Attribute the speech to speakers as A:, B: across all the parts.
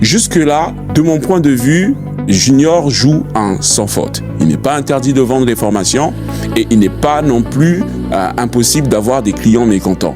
A: Jusque-là, de mon point de vue, Junior joue en sans faute. Il n'est pas interdit de vendre des formations et il n'est pas non plus impossible d'avoir des clients mécontents.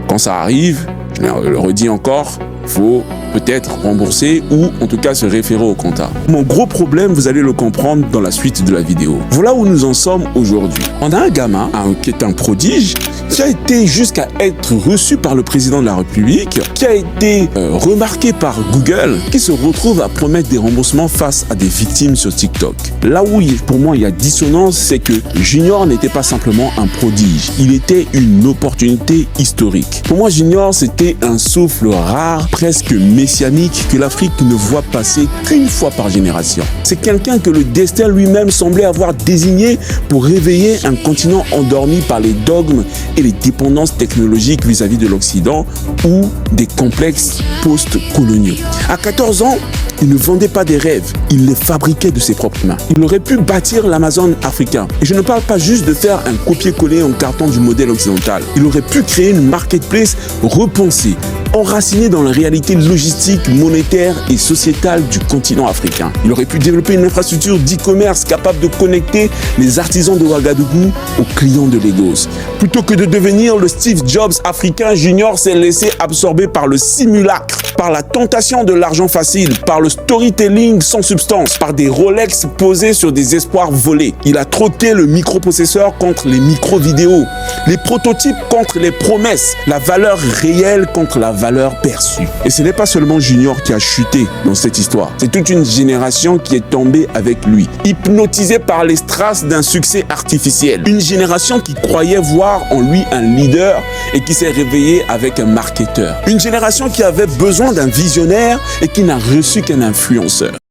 A: Quand ça arrive, je le redis encore, il faut peut-être rembourser ou en tout cas se référer au comptable. Mon gros problème, vous allez le comprendre dans la suite de la vidéo. Voilà où nous en sommes aujourd'hui. On a un gamin qui est un prodige, qui a été jusqu'à être reçu par le président de la République, qui a été remarqué par Google, qui se retrouve à promettre des remboursements face à des victimes sur TikTok. Là où pour moi il y a dissonance, c'est que Junior n'était pas simplement un prodige, il était une opportunité historique. Pour moi, Junior, c'était un souffle rare, presque messianique, que l'Afrique ne voit passer qu'une fois par génération. C'est quelqu'un que le destin lui-même semblait avoir désigné pour réveiller un continent endormi par les dogmes et les dépendances technologiques vis-à-vis de l'Occident ou des complexes post-coloniaux. À 14 ans, il ne vendait pas des rêves, il les fabriquait de ses propres mains. Il aurait pu bâtir l'Amazon africain. Et je ne parle pas juste de faire un copier-coller en carton du modèle occidental. Il aurait pu créer une marketplace repensée, enracinée dans la réalité logistique, monétaire et sociétale du continent africain. Il aurait pu développer une infrastructure d'e-commerce capable de connecter les artisans de Ouagadougou aux clients de Lagos. Plutôt que de devenir le Steve Jobs africain, Junior s'est laissé absorber par le simulacre, par la tentation de l'argent facile, par le storytelling sans substance, par des Rolex posés sur des espoirs volés. Il a troqué le microprocesseur contre les micro-vidéos, les prototypes contre les promesses, la valeur réelle contre la valeur perçue. Et ce n'est pas seulement Junior qui a chuté dans cette histoire. C'est toute une génération qui est tombée avec lui, hypnotisée par les strass d'un succès artificiel. Une génération qui croyait voir en lui un leader et qui s'est réveillée avec un marketeur. Une génération qui avait besoin d'un visionnaire et qui n'a reçu qu'un influenceur.